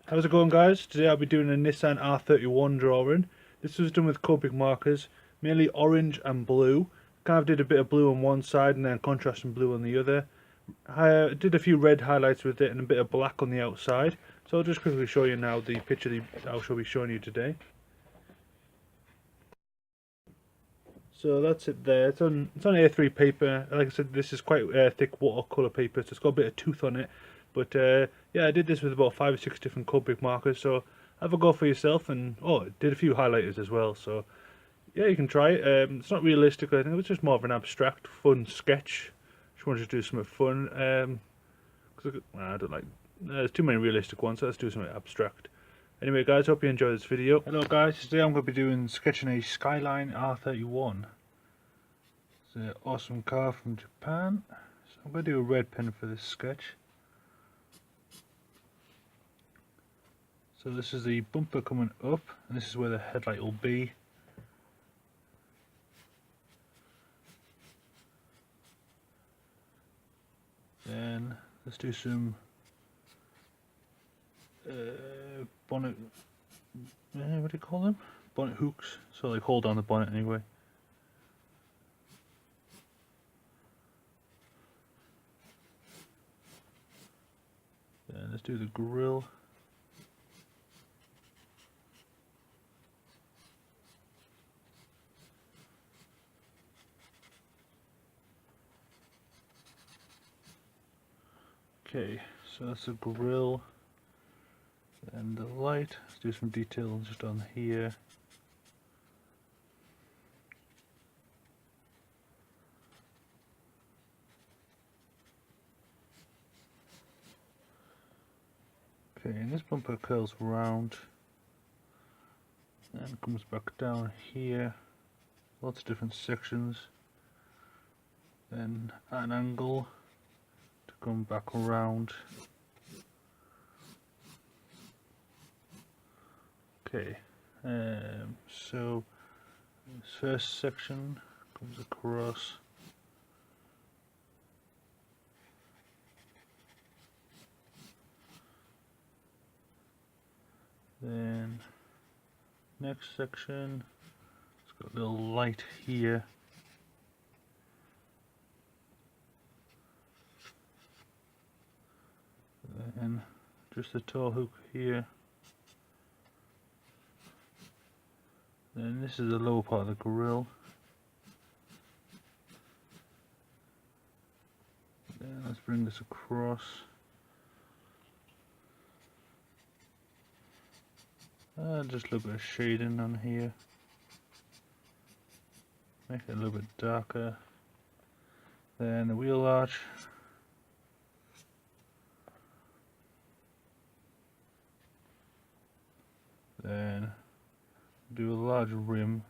How's it going, guys? Today I'll be doing a Nissan R31 drawing. This was done with Copic markers, mainly orange and blue. Kind of did a bit of blue on one side and then contrasting blue on the other. I did a few red highlights with it and a bit of black on the outside. So I'll just quickly show you now the picture that I shall be showing you today. So that's it there. It's on A3 paper. Like I said, this is quite thick watercolor paper, so it's got a bit of tooth on it. But yeah, I did this with about 5 or 6 different Copic markers. So have a go for yourself, and did a few highlighters as well. So yeah, you can try it. It's not realistic. I think it was just more of an abstract, fun sketch. Just wanted to do something fun. I don't like. There's too many realistic ones, so let's do something abstract. Anyway, guys, hope you enjoy this video. Hello, guys. Today I'm going to be doing sketching a Skyline R31. It's an awesome car from Japan. So I'm going to do a red pen for this sketch. So this is the bumper coming up, and this is where the headlight will be. Then let's do some bonnet, what do you call them? Bonnet hooks, so like hold on the bonnet anyway. Then let's do the grille. Okay, so that's the grille. And the light, let's do some detail just on here. Okay, and this bumper curls round and comes back down here. Lots of different sections. Then at an angle to come back around. Okay, so this first section comes across. Then next section, it's got a little light here. Then just a tow hook here. Then this is the lower part of the grille. Then let's bring this across. Just a little bit of shading on here. Make it a little bit darker. Then the wheel arch. Then do a large rim.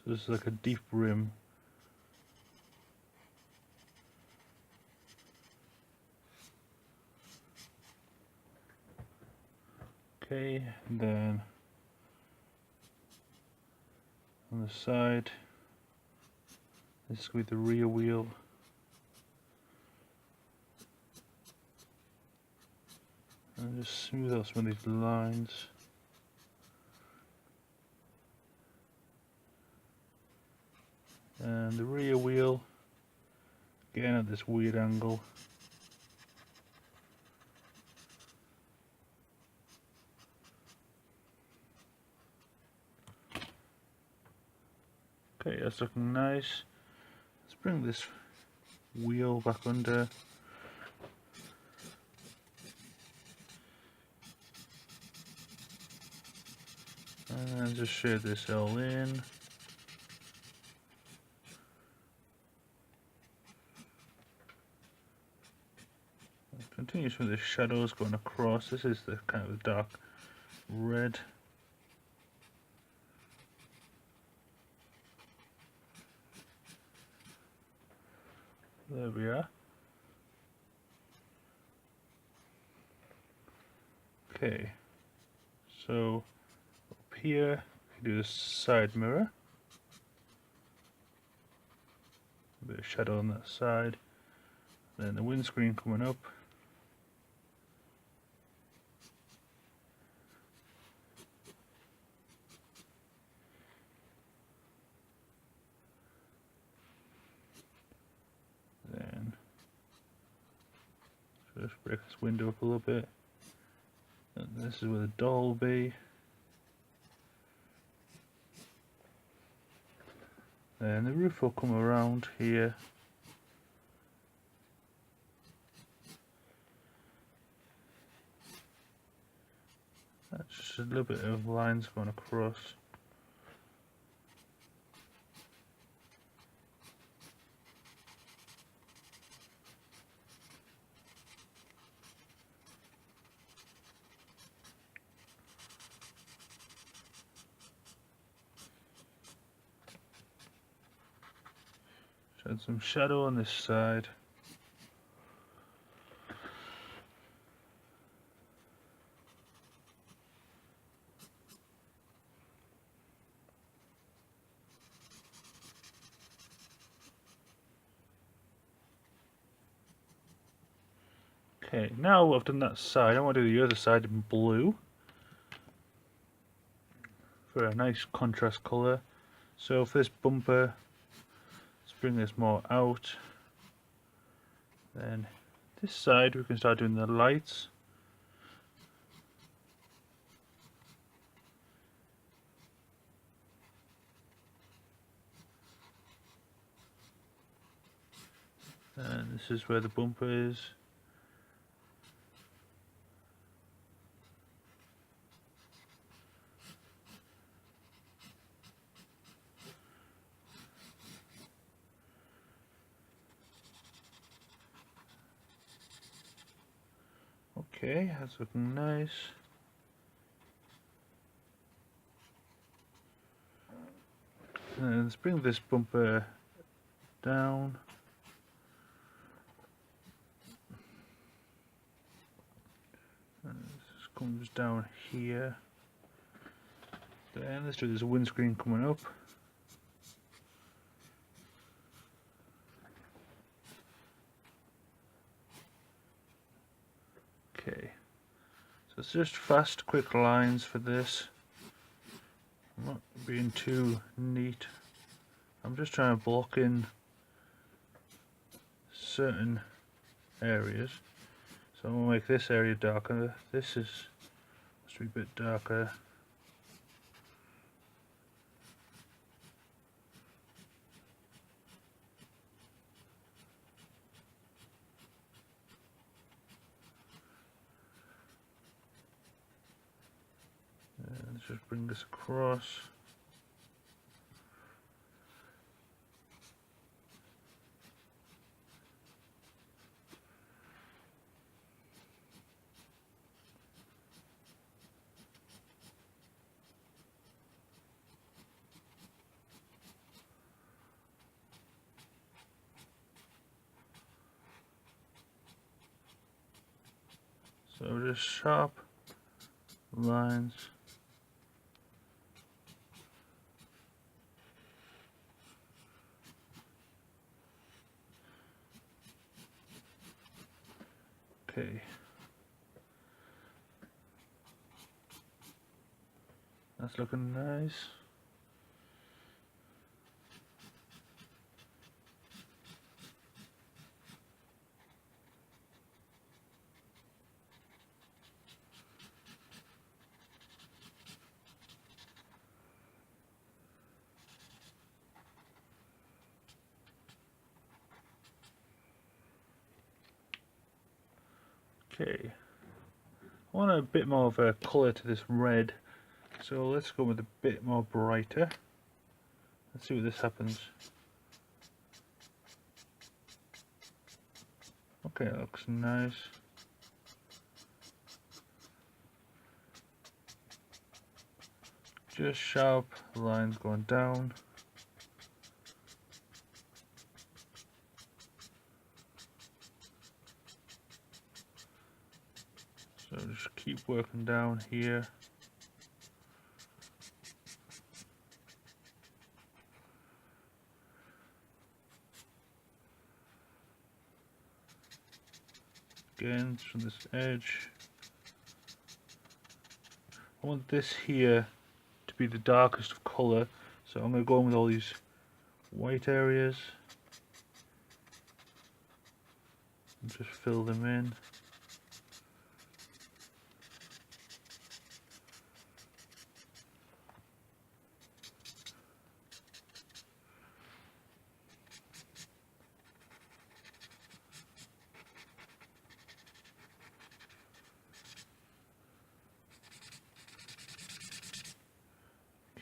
So this is like a deep rim. Okay, and then on the side, this is with the rear wheel. And just smooth out some of these lines. And the rear wheel, again at this weird angle. Okay, that's looking nice. Let's bring this wheel back under. And just shade this all in. Continues with the shadows going across. This is the kind of dark red. There we are. Okay, so up here, you do the side mirror. bit of shadow on that side. Then the windscreen coming up. Then just break this window up a little bit. And this is where the door will be. Then the roof will come around here. That's just a little bit of lines going across. Add some shadow on this side. Okay, now I've done that side, I want to do the other side in blue for a nice contrast colour. So for this bumper, let's bring this more out. Then this side we can start doing the lights. And this is where the bumper is. Okay, that's looking nice. And let's bring this bumper down. And this comes down here. Then let's do this windscreen coming up. Okay, so it's just fast, quick lines for this. I'm not being too neat. I'm just trying to block in certain areas. So I'm going to make this area darker. This is must be a bit darker. Let's just bring this across. So just sharp lines. Okay. That's looking nice. Okay, I want a bit more of a colour to this red, so let's go with a bit more brighter. Let's see what this happens. Okay, that looks nice. Just sharp lines going down. So just keep working down here. again from this edge. I want this here to be the darkest of colour, so I'm going to go in with all these white areas and just fill them in.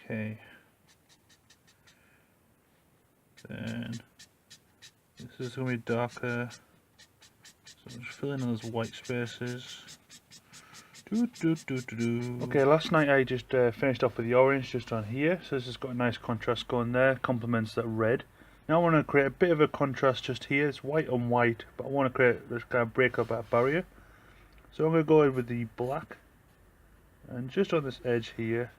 Okay, then this is going to be darker, so I'm just filling in those white spaces. Okay, last night I just finished off with the orange just on here, so this has got a nice contrast going there, complements that red. Now I want to create a bit of a contrast just here. It's white on white, but I want to create this kind of break up that barrier. So I'm going to go in with the black, and just on this edge here,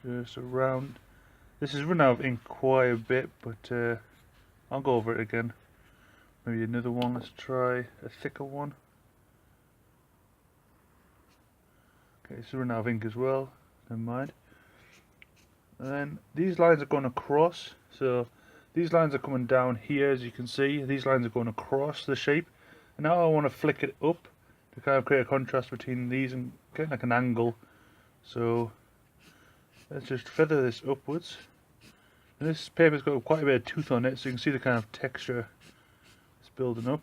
just around. This is run out of ink quite a bit, but I'll go over it again. Maybe another one. Let's try a thicker one. Okay, so run out of ink as well. Never mind. And then these lines are going across. So these lines are coming down here, as you can see. These lines are going across the shape. And now I want to flick it up to kind of create a contrast between these and get like an angle. So let's just feather this upwards. And this paper's got quite a bit of tooth on it, so you can see the kind of texture it's building up.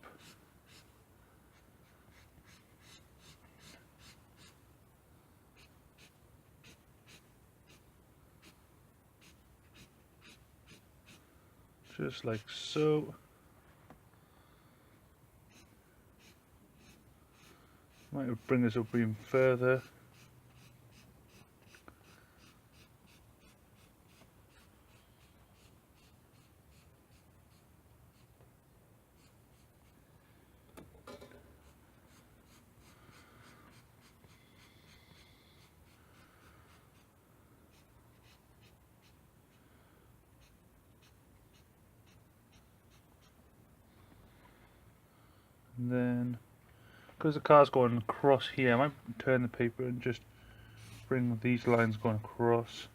Just like so. Might bring this up even further. And then, because the car's going across here, I might turn the paper and just bring these lines going across.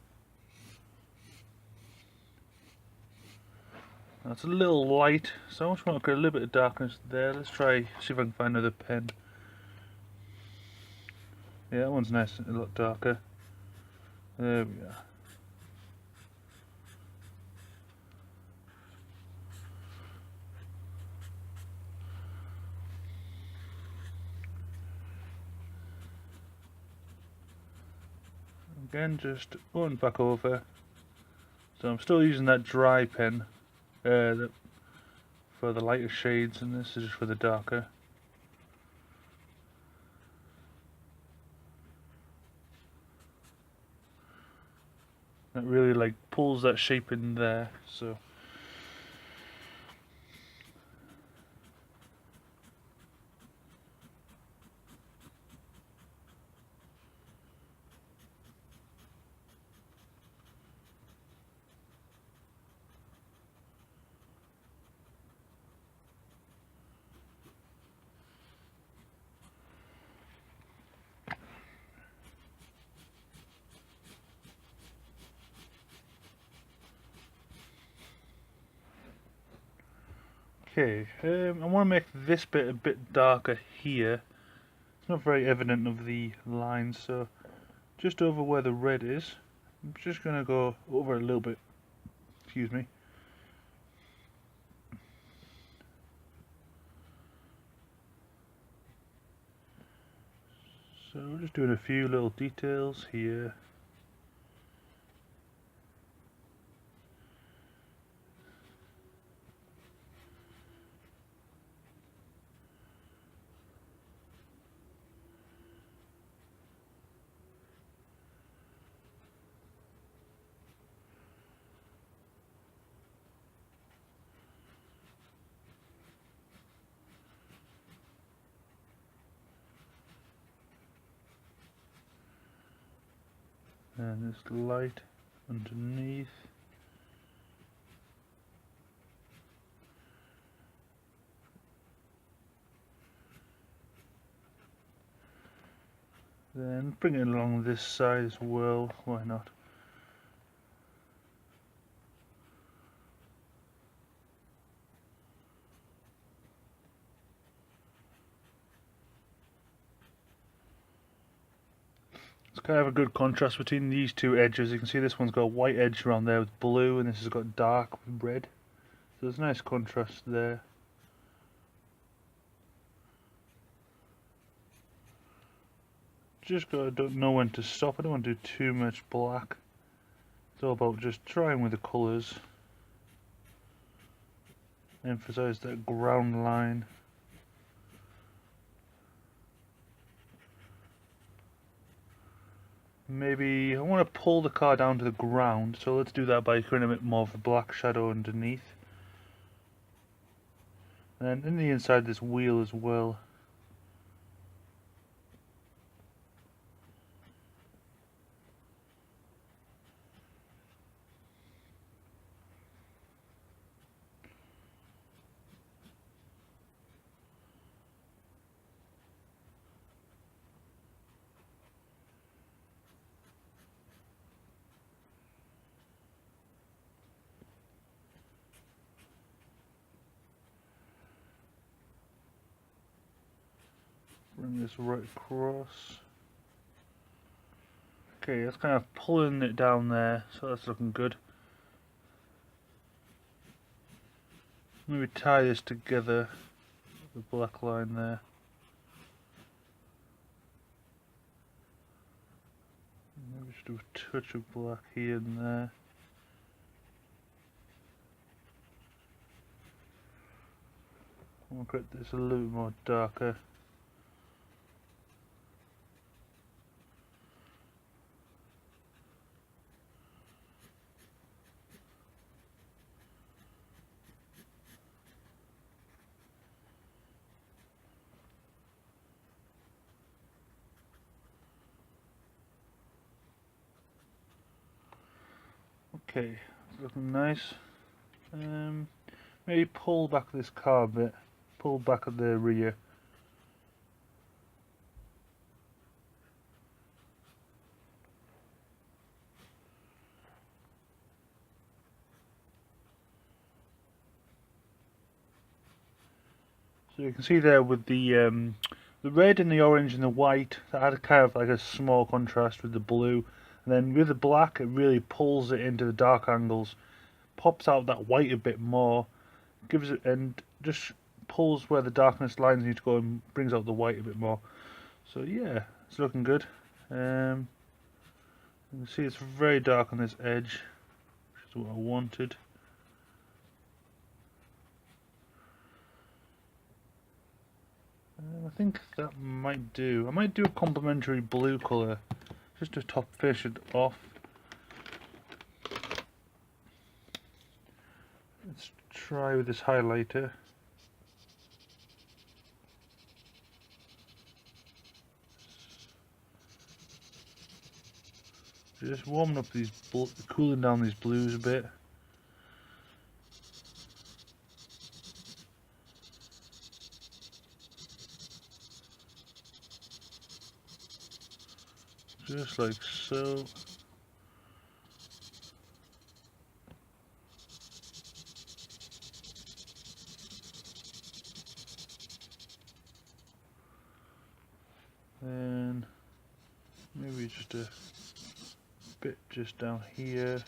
That's a little light, so I just want to create a little bit of darkness there. Let's try, see if I can find another pen. Yeah, that one's nice, a lot darker. There we are. Again, just going back over. So I'm still using that dry pen for the lighter shades, and this is just for the darker. That really like pulls that shape in there. So. Okay, I want to make this bit a bit darker here. It's not very evident of the lines, so just over where the red is, I'm just going to go over a little bit. Excuse me. So we're just doing a few little details here. And this light underneath. Then bring it along this side as well, why not? It's kind of a good contrast between these two edges. You can see this one's got a white edge around there with blue, and this has got dark with red. So there's a nice contrast there. Just gotta know when to stop. I don't want to do too much black. It's all about just trying with the colours. Emphasise that ground line. Maybe I want to pull the car down to the ground, so let's do that by creating a bit more of a black shadow underneath. And in the inside of this wheel as well. Bring this right across. Okay, that's kind of pulling it down there, so that's looking good. Maybe tie this together, the black line there. Maybe just do a touch of black here and there. I'll get this a little more darker. Okay, it's looking nice. Maybe pull back this car a bit. Pull back at the rear. So you can see there with the red and the orange and the white, that had kind of like a small contrast with the blue. And then with the black, it really pulls it into the dark angles, pops out that white a bit more, gives it, and just pulls where the darkness lines need to go and brings out the white a bit more. So yeah, it's looking good. You can see it's very dark on this edge, which is what I wanted. I think that might do. I might do a complementary blue colour, just to top finish it off. Let's try with this highlighter. Just warming up these, cooling down these blues a bit. Just like so. Then maybe just a bit just down here.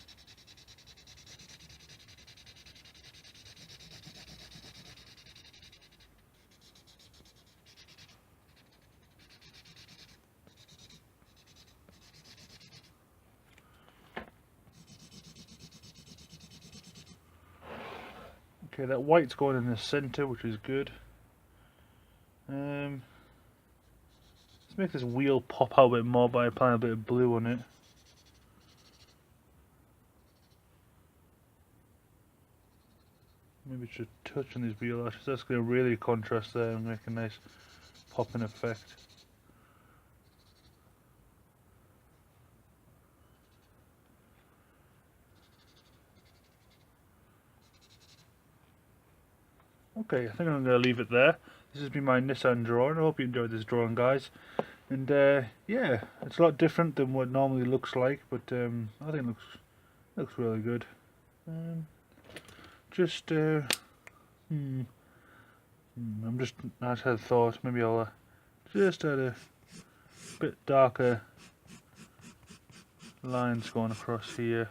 Okay, that white's going in the center, which is good. Let's make this wheel pop out a bit more by applying a bit of blue on it. Maybe just a touch on these wheel lashes. That's going to really contrast there and make a nice popping effect. Okay, I think I'm going to leave it there. This has been my Nissan drawing. I hope you enjoyed this drawing, guys. And yeah, it's a lot different than what it normally looks like, but I think it looks really good. Just I'm just, I just had thoughts. Maybe I'll just add a bit darker lines going across here.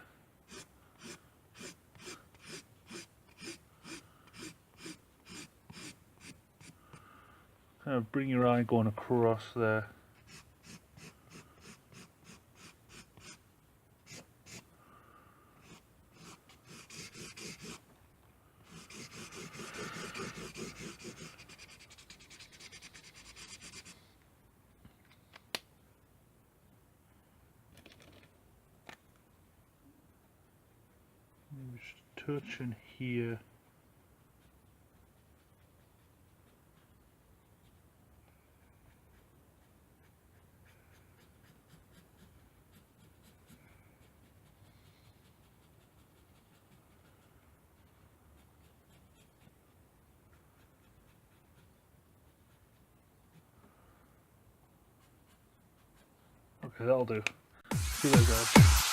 Kind of bring your eye going across there. Just touch in here. Okay, that'll do. See you later, guys.